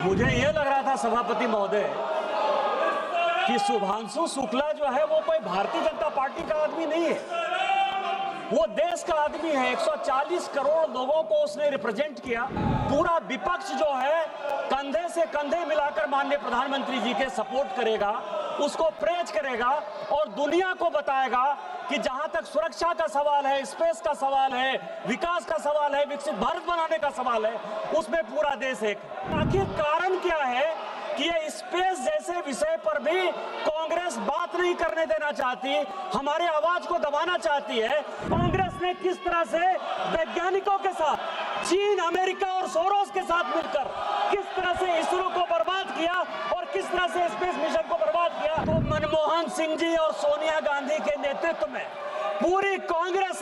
मुझे ये लग रहा था सभापति महोदय कि शुभांशु शुक्ला जो है वो कोई भारतीय जनता पार्टी का आदमी नहीं है, वो देश का आदमी है। 140 करोड़ लोगों को उसने रिप्रेजेंट किया। पूरा विपक्ष जो है कंधे से कंधे मिलाकर माननीय प्रधानमंत्री जी के सपोर्ट करेगा, उसको प्रेज करेगा और दुनिया को बताएगा कि जहां तक सुरक्षा का सवाल है, स्पेस का सवाल है, विकास का सवाल है, विकसित भारत बनाने का सवाल है, उसमें पूरा देश एक। आखिर कारण क्या है कि ये स्पेस जैसे विषय पर भी कांग्रेस बात नहीं करने देना चाहती, हमारे आवाज को दबाना चाहती है। कांग्रेस ने किस तरह से वैज्ञानिकों के साथ, चीन, अमेरिका और सोरोस के साथ मिलकर किस तरह से इसरो को बर्बाद किया और किस तरह से स्पेस मिशन को बर्बाद किया। तो मनमोहन सिंह जी और सोनिया गांधी के नेतृत्व में पूरी कांग्रेस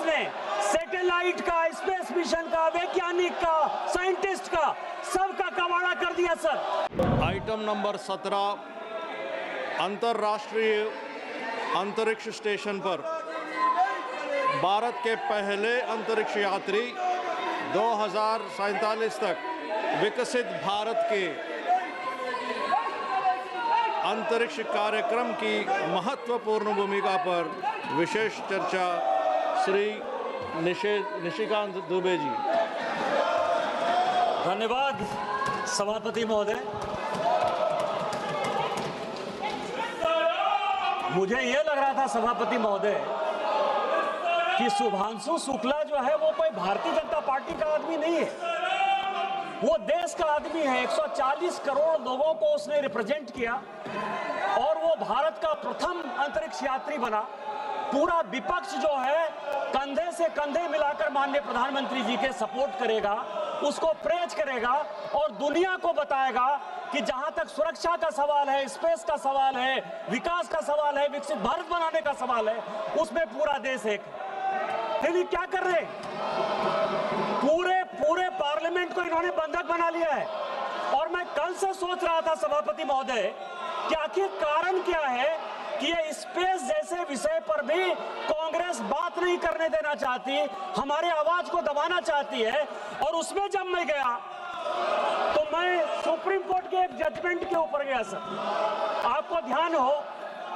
ने सैटेलाइट का, स्पेस मिशन का, वैज्ञानिक का, साइंटिस्ट का, सबका कबाड़ा कर दिया सर। आइटम नंबर 17 अंतर्राष्ट्रीय अंतरिक्ष स्टेशन पर भारत के पहले अंतरिक्ष यात्री 2047 तक विकसित भारत के अंतरिक्ष कार्यक्रम की महत्वपूर्ण भूमिका पर विशेष चर्चा श्री निशिकांत दुबे जी। धन्यवाद सभापति महोदय। मुझे ये लग रहा था सभापति महोदय कि शुभांशु शुक्ला जो है वो कोई भारतीय जनता पार्टी का आदमी नहीं है, वो देश का आदमी है। 140 करोड़ लोगों को उसने रिप्रेजेंट किया और वो भारत का प्रथम अंतरिक्ष यात्री बना। पूरा विपक्ष जो है कंधे से कंधे मिलाकर माननीय प्रधानमंत्री जी के सपोर्ट करेगा, उसको प्रेज करेगा और दुनिया को बताएगा कि जहां तक सुरक्षा का सवाल है, स्पेस का सवाल है, विकास का सवाल है, विकसित भारत बनाने का सवाल है, उसमें पूरा देश एक। लेकिन क्या कर रहे, पूरे पार्लियामेंट को इन्होंने बंधक बना लिया है। और मैं कल से सोच रहा था सभापति महोदय कि आखिर कारण क्या है कि ये स्पेस जैसे विषय पर भी कांग्रेस बात नहीं करने देना चाहती, हमारे आवाज को दबाना चाहती है। और उसमें जब मैं गया तो मैं सुप्रीम कोर्ट के एक जजमेंट के ऊपर गया सर। आपको ध्यान हो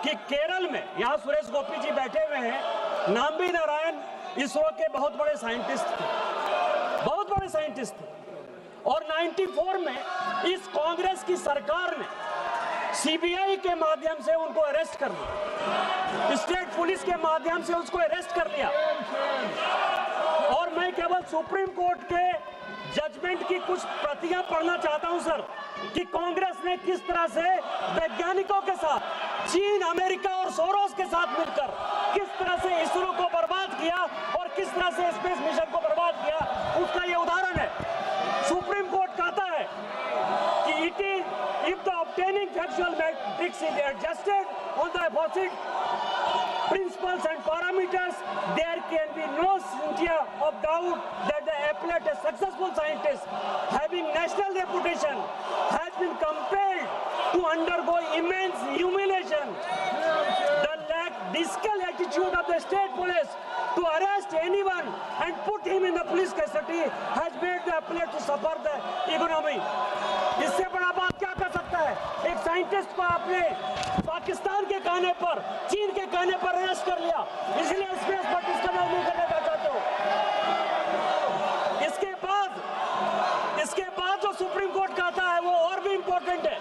कि केरल में, यहाँ सुरेश गोपी जी बैठे हुए हैं, नाम्बी नारायण इसरो के बहुत बड़े साइंटिस्ट थे और 94 में इस कांग्रेस की सरकार ने सीबीआई के माध्यम से उनको अरेस्ट कर लिया, स्टेट पुलिस के माध्यम से उसको अरेस्ट कर लिया। और मैं केवल सुप्रीम कोर्ट के जजमेंट की कुछ प्रतियां पढ़ना चाहता हूं सर, कि कांग्रेस ने किस तरह से वैज्ञानिकों के साथ, चीन, अमेरिका और सोरोस के साथ मिलकर किस तरह से इसरो को बर्बाद किया और किस तरह से स्पेस मिशन को बर्बाद किया, उसका यह उदाहरण है। सुप्रीम कोर्ट कहता है कि it is if the obtaining factual metrics is adjusted on the aforesaid principles and parameters, there can be no scintilla of doubt that the appellate, a successful scientist having national reputation, has been compelled to undergo immense humiliation. The discal attitude of the state police to arrest anyone and put him in the police custody has made the appellate to suffer the ignominy. इससे बड़ा बात क्या कर सकता है? एक scientist को आपने पाकिस्तान के कहने पर, चीन के कहने पर अरेस्ट कर लिया, इसलिए स्पेस पर डिस्कवर नहीं करने का चाहते हो। इसके बाद जो सुप्रीम कोर्ट कहता है वो और भी इंपॉर्टेंट है।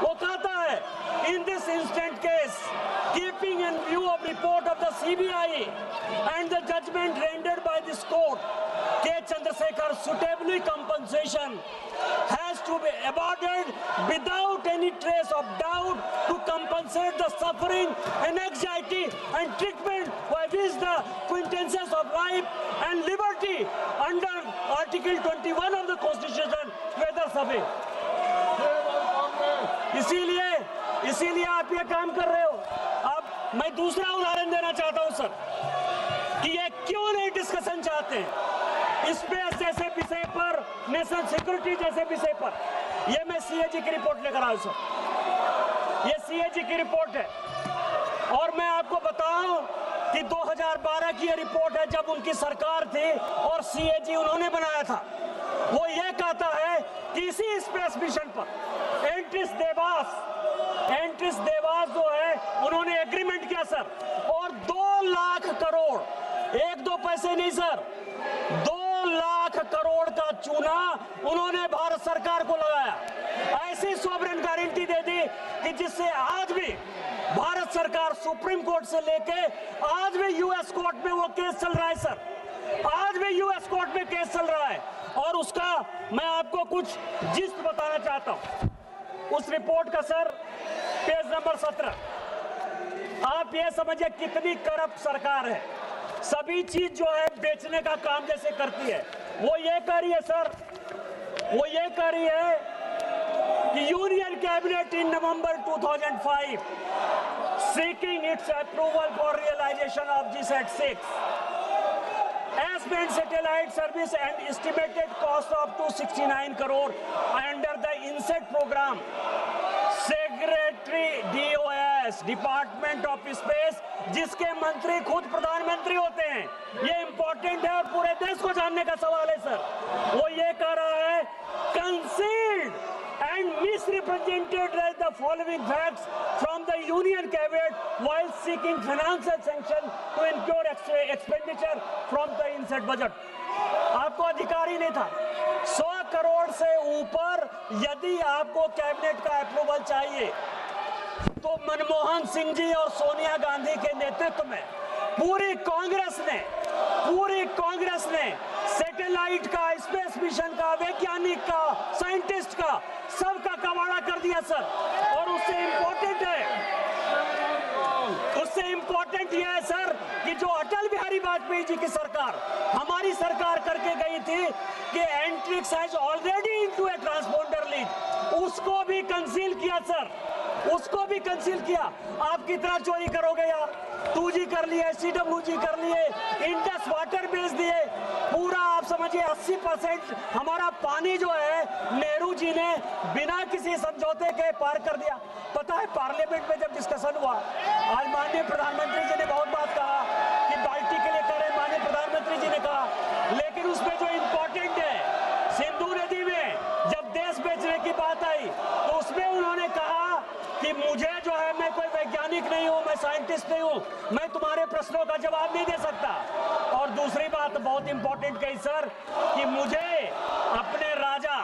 वो कहता है, in this instant case, keeping in view of report of the CBI and the judgment rendered by this court, K. Chandrasekhar suitably compensation has to be awarded without any trace of doubt to compensate the suffering and anxiety and treatment by which the quintessence of life and liberty under Article 21 of the Constitution whether सभी। इसीलिए आप ये काम कर रहे हो। अब मैं दूसरा उदाहरण देना चाहता हूं सर कि ये क्यों नहीं डिस्कशन चाहते हैं स्पेस जैसे विषय पर, नेशनल सिक्योरिटी जैसे विषय पर। ये मैं सीएजी की रिपोर्ट लेकर आया सर, ये सीएजी की रिपोर्ट है। और मैं आपको बताऊं कि 2012 की ये रिपोर्ट है, जब उनकी सरकार थी और सीएजी उन्होंने बनाया था। वो ये कहता है किसी स्पेस मिशन पर एंट्रिस देवास जो है उन्होंने एग्रीमेंट किया सर, और 2 लाख करोड़, 1-2 पैसे नहीं सर, 2 लाख करोड़ का चूना उन्होंने भारत सरकार को लगाया। ऐसी सॉवरेन गारंटी दे दी कि जिससे आज भी भारत सरकार सुप्रीम कोर्ट से लेके आज भी यूएस कोर्ट में वो केस चल रहा है सर, आज भी यूएस कोर्ट में केस चल रहा है। और उसका मैं आपको कुछ जिस्ट बताना चाहता हूं उस रिपोर्ट का सर, पेज नंबर 17। आप ये समझिए कितनी करप्ट सरकार है, सभी चीज जो है बेचने का काम जैसे करती है। वो ये कह रही है सर, वो ये कह रही है कि union cabinet in November 2005 seeking its approval for realization of GSAT-6 S-band satellite service and estimated cost of 269 crore under the INSET program. Secretary DOS department of space, जिसके मंत्री खुद प्रधानमंत्री होते हैं, ये इंपॉर्टेंट है और पूरे देश को जानने का सवाल है सर। वो ये कह रहा है concealed and misrepresented the following facts from the Union Cabinet while seeking financial sanction to incur expenditure from the INSET budget. आपको अधिकार ही नहीं था। 100 करोड़ से ऊपर यदि आपको कैबिनेट का अप्रूवल चाहिए तो मनमोहन सिंह जी और सोनिया गांधी के नेतृत्व में पूरी कांग्रेस ने सैटेलाइट का, स्पेस मिशन का, वैज्ञानिक का, साइंटिस्ट का, सबका कबाड़ा कर दिया सर। और उससे इंपॉर्टेंट यह है सर कि जो अटल बिहारी वाजपेयी जी की सरकार, हमारी सरकार करके गई थी कि Antrix has already into A transponder lease, उसको भी कंसील किया सर, उसको भी कंसील किया। आप कितना चोरी करोगे यार, 2G कर लिए, CWG कर लिए, इंडस वाटर बेच दिए, पूरा आप समझिए 80% हमारा पानी जो है नेहरू जी ने बिना किसी समझौते के पार कर दिया। पता है पार्लियामेंट में जब डिस्कशन हुआ, आज माननीय प्रधानमंत्री जी ने बहुत बात कहा कि बाल्टी के लिए कर रहे, माननीय प्रधानमंत्री जी ने कहा, लेकिन उसमें जो इम्पोर्टेंट है, सिंधु नदी में जब देश बेचने की बात आई तो उसमें उन्होंने कहा कि मुझे जो है, मैं कोई वैज्ञानिक नहीं हूं, मैं साइंटिस्ट नहीं हूं, मैं तुम्हारे प्रश्नों का जवाब नहीं दे सकता। और दूसरी बात बहुत इंपॉर्टेंट कही सर कि मुझे अपने राजा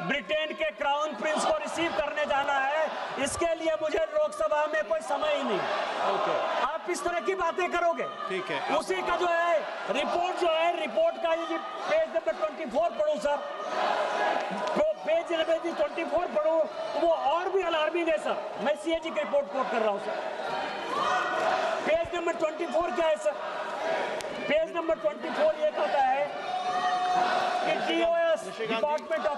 ब्रिटेन के क्राउन प्रिंस को रिसीव करने जाना है, इसके लिए मुझे लोकसभा में कोई समय ही नहीं। आप इस तरह की बातें करोगे, ठीक है। उसी का जो है रिपोर्ट रिपोर्ट का ये पेज नंबर 24 पढ़ो सर, पेज नंबर 24 पढ़ो तो वो और भी अलार्मिंग है सर। मैं CAG की रिपोर्ट कोट कर रहा हूं सर। पेज नंबर 24 क्या है सर? पेज नंबर 24 ये कहता है कि DOS डिपार्टमेंट ऑफ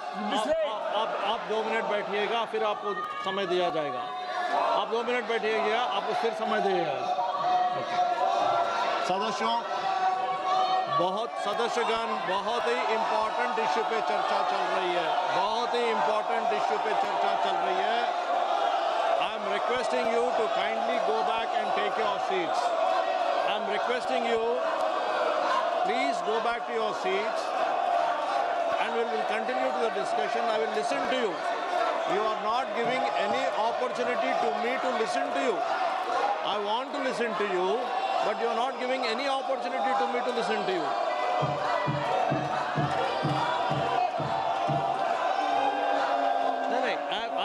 आप 2 मिनट बैठिएगा, फिर आपको समय दिया जाएगा। आप 2 मिनट बैठिएगा, आपको फिर समय दिया जाएगा। सदस्यगण बहुत ही इम्पोर्टेंट इश्यू पे चर्चा चल रही है, बहुत ही इम्पोर्टेंट इश्यू पे चर्चा चल रही है। I am requesting you to kindly go back and take your seats. I am requesting you, please go back to your seats and we will continue to the discussion. I will listen to you. You are not giving any opportunity to me to listen to you. I want to listen to you, but you are not giving any opportunity to me to listen to you. No,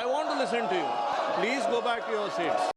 I want to listen to you. Please go back to your seats.